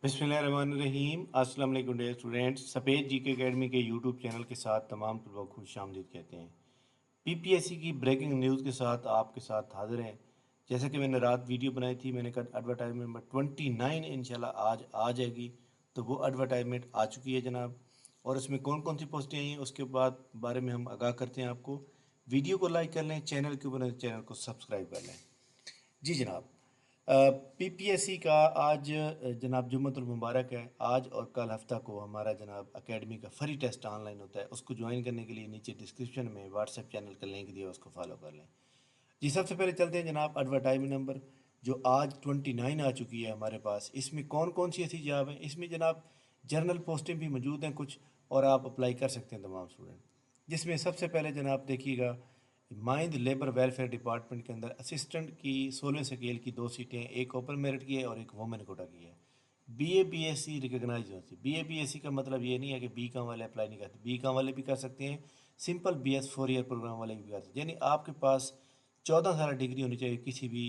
बिस्मिल्लाहिर्रहमानिर्रहीम। अस्सलाम वालेकुम डियर स्टूडेंट्स। सफ़ेद जीके एकेडमी के यूट्यूब चैनल के साथ तमाम तलबा को खुशामदीद कहते हैं। पीपीएससी की ब्रेकिंग न्यूज़ के साथ आपके साथ हाजिर हैं। जैसा कि मैंने रात वीडियो बनाई थी, मैंने कहा एडवर्टाइजमेंट नंबर 29 इंशाल्लाह आज आ जाएगी। तो वो एडवर्टाइजमेंट आ चुकी है जनाब, और उसमें कौन कौन सी पोस्टें आई हैं उसके बाद बारे में हम आगाह करते हैं आपको। वीडियो को लाइक कर लें, चैनल के ऊपर चैनल को सब्सक्राइब कर लें। जी जनाब, पीपीएससी का आज जनाब जुम्मतुल मुबारक है। आज और कल हफ्ता को हमारा जनाब एकेडमी का फ्री टेस्ट ऑनलाइन होता है। उसको ज्वाइन करने के लिए नीचे डिस्क्रिप्शन में व्हाट्सएप चैनल का लिंक दिया, उसको फॉलो कर लें। जी, सबसे पहले चलते हैं जनाब एडवर्टाइजमेंट नंबर जो आज 29 आ चुकी है हमारे पास। इसमें कौन कौन सी ऐसी जॉब हैं, इसमें जनाब जर्नल पोस्टें भी मौजूद हैं कुछ, और आप अप्लाई कर सकते हैं तमाम स्टूडेंट। जिसमें सबसे पहले जनाब देखिएगा, माइंड लेबर वेलफेयर डिपार्टमेंट के अंदर असिस्टेंट की 16वें स्केल की 2 सीटें, एक ओपन मेरिट की है और एक वुमेन कोटा की है। बीए बीएससी रिकग्नाइज होती है। बीए बीएससी का मतलब ये नहीं है कि बी कॉम वाले अप्लाई नहीं करते, बी कॉम वाले भी कर सकते हैं, सिंपल बीएस 4 ईयर प्रोग्राम वाले भी कर सकते हैं। यानी आपके पास 14 साल डिग्री होनी चाहिए किसी भी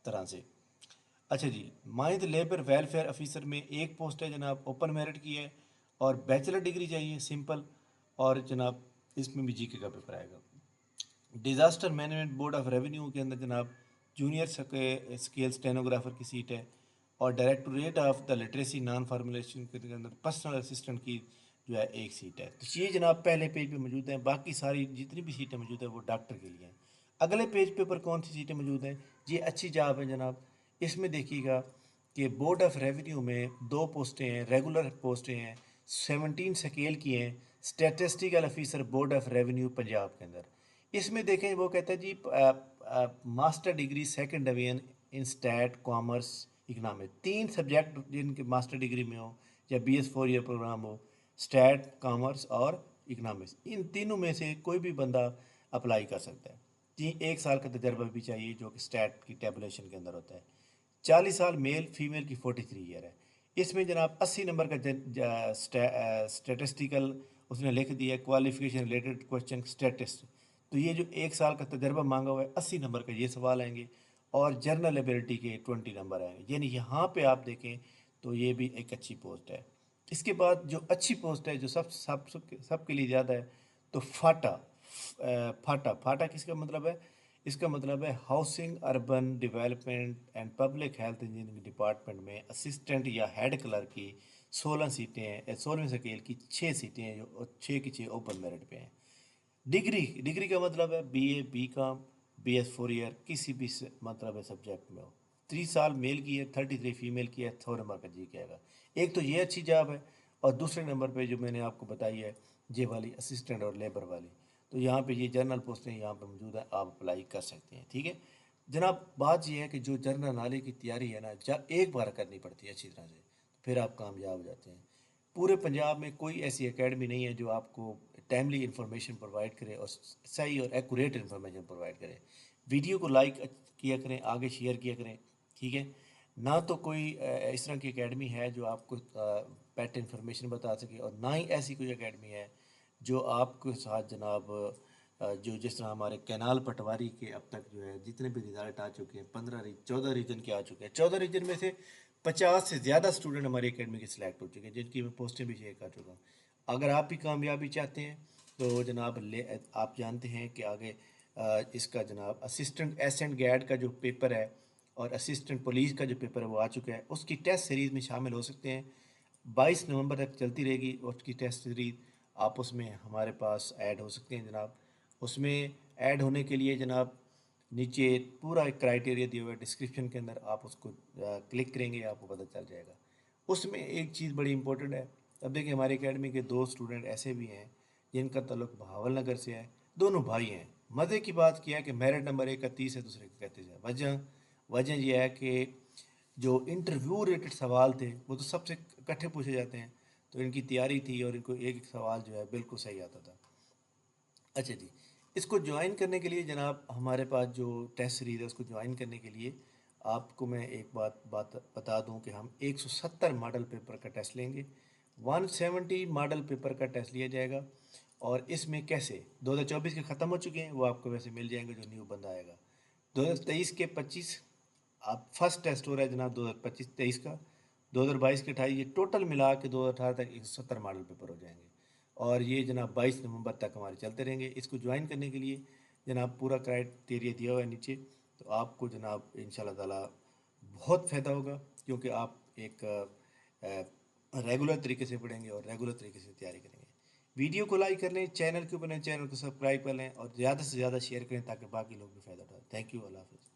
तरह से। अच्छा जी, माइंड लेबर वेलफेयर ऑफिसर में एक पोस्ट है जनाब, ओपन मेरिट की है, और बैचलर डिग्री चाहिए सिंपल, और जनाब इसमें भी जीके का पेपर आएगा। Disaster management board of revenue के अंदर जनाब जूनियर स्केल स्टेनोग्राफर की सीट है, और directorate of the literacy non formulation के अंदर पर्सनल असिस्टेंट की जो है एक सीट है। तो ये जनाब पहले पेज पे मौजूद हैं। बाकी सारी जितनी भी सीटें मौजूद हैं वो डॉक्टर के लिए हैं। अगले पेज पे पर कौन सी सीटें मौजूद हैं, ये अच्छी जॉब है जनाब। इसमें देखिएगा कि बोर्ड ऑफ रेवेन्यू में 2 पोस्टें हैं, रेगुलर पोस्टें हैं, 17 स्केल की हैं, statistical officer board of revenue Punjab के अंदर। इसमें देखें वो कहता है जी master degree second division in stat commerce economic, 3 subject जिनके मास्टर डिग्री में हो या बीएस 4 ईयर प्रोग्राम हो, स्टैट कॉमर्स और इकनॉमिक्स, इन तीनों में से कोई भी बंदा अप्लाई कर सकता है। जी, 1 साल का तजर्बा भी चाहिए जो कि स्टैट की टेबुलेशन के अंदर होता है। 40 साल मेल फीमेल की 43 ईयर है। इसमें जनाब 80 नंबर का स्टेटिस्टिकल उसने लिख दिया, क्वालिफिकेशन रिलेटेड क्वेश्चन स्टेटिस्ट। तो ये जो 1 साल का तजर्बा मांगा हुआ है, 80 नंबर का ये सवाल आएंगे, और जर्नल एबिलिटी के 20 नंबर आएंगे। यानी यहाँ पे आप देखें तो ये भी एक अच्छी पोस्ट है। इसके बाद जो अच्छी पोस्ट है जो सब के लिए ज़्यादा है, तो फाटा फाटा किसका मतलब है, इसका मतलब है housing urban development and public health engineering department में असिस्टेंट या हेड क्लर्क की 16 सीटें हैं, 16वें स्केल की 6 सीटें हैं, जो 6 की 6 ओपन मेरिट पे हैं। डिग्री डिग्री का मतलब है BA BCom BS 4 year किसी भी मतलब है सब्जेक्ट में हो। 30 साल मेल की है, 33 फीमेल की है, 100 नंबर का जी के आएगा। एक तो ये अच्छी जॉब है, और दूसरे नंबर पे जो मैंने आपको बताई है ये वाली असिस्टेंट और लेबर वाली, तो यहाँ पे ये जनरल पोस्टें यहाँ पे मौजूद है, आप अप्लाई कर सकते हैं। ठीक है जनाब, बात यह है कि जो जनरल नॉलेज की तैयारी है ना, जब एक बार करनी पड़ती है अच्छी तरह से, फिर आप कामयाब हो जाते हैं। पूरे पंजाब में कोई ऐसी एकेडमी नहीं है जो आपको टाइमली इन्फॉर्मेशन प्रोवाइड करे और सही और एक्यूरेट इन्फॉर्मेशन प्रोवाइड करे। वीडियो को लाइक किया करें, आगे शेयर किया करें। ठीक है ना, तो कोई इस तरह की एकेडमी है जो आपको पेट इन्फॉर्मेशन बता सके, और ना ही ऐसी कोई एकेडमी है जो आपके साथ जनाब जो जिस तरह हमारे कैनाल पटवारी के अब तक जो है जितने भी रिजल्ट आ चुके हैं, 14 रीजन के आ चुके हैं। 14 रीजन में से 50 से ज़्यादा स्टूडेंट हमारी एकेडमी के सिलेक्ट हो चुके हैं, जिनकी मैं पोस्टें भी शेयर कर चुका हूँ। अगर आप भी कामयाबी चाहते हैं तो जनाब आप जानते हैं कि आगे इसका जनाब असिस्टेंट एसेंट गैड का जो पेपर है और असिस्टेंट पुलिस का जो पेपर है वो आ चुका है, उसकी टेस्ट सीरीज़ में शामिल हो सकते हैं। 22 नवंबर तक चलती रहेगी उसकी टेस्ट सीरीज़, आप उसमें हमारे पास ऐड हो सकते हैं जनाब। उसमें ऐड होने के लिए जनाब नीचे पूरा एक क्राइटेरिया दिया हुआ है डिस्क्रिप्शन के अंदर, आप उसको क्लिक करेंगे आपको पता चल जाएगा। उसमें एक चीज़ बड़ी इंपॉर्टेंट है। अब देखिए हमारी एकेडमी के 2 स्टूडेंट ऐसे भी हैं जिनका ताल्लुक बहावल नगर से है, दोनों भाई हैं। मज़े की बात क्या है कि मेरिट नंबर एक का 30 है, दूसरे का 31 है। वजह वजह यह है कि जो इंटरव्यू रिलेटेड सवाल थे वो तो सबसे इकट्ठे पूछे जाते हैं, तो इनकी तैयारी थी और इनको एक एक सवाल जो है बिल्कुल सही आता था। अच्छा जी, इसको ज्वाइन करने के लिए जनाब हमारे पास जो टेस्ट सीरीज़ है उसको ज्वाइन करने के लिए आपको मैं एक बात बात बता दूं कि हम 170 मॉडल पेपर का टेस्ट लेंगे। 170 मॉडल पेपर का टेस्ट लिया जाएगा, और इसमें कैसे 2024 के ख़त्म हो चुके हैं वो आपको वैसे मिल जाएंगे जो न्यू बंदा आएगा। 2023 के 25 आप फर्स्ट टेस्ट हो रहा है जनाब 2025-23 का, 2022 کے 28 یہ ٹوٹل ملا کے 2018 تک 170 ماڈل پیپر ہو جائیں گے، اور یہ جناب 22 نومبر تک ہمارے چلتے رہیں گے۔ اس کو جوائن کرنے کے لیے جناب پورا کرائٹیریا دیا ہوا ہے نیچے، تو آپ کو جناب ان شاء اللہ تعالیٰ بہت فائدہ ہوگا، کیونکہ آپ ایک ریگولر طریقے سے پڑھیں گے اور ریگولر طریقے سے تیاری کریں گے۔ ویڈیو کو لائک کر لیں، چینل کے اوپر چینل کو سبسکرائب کر لیں، اور زیادہ سے زیادہ شیئر کریں تاکہ باقی لوگ بھی فائدہ اٹھائیں۔ تھینک یو، اللہ حافظ۔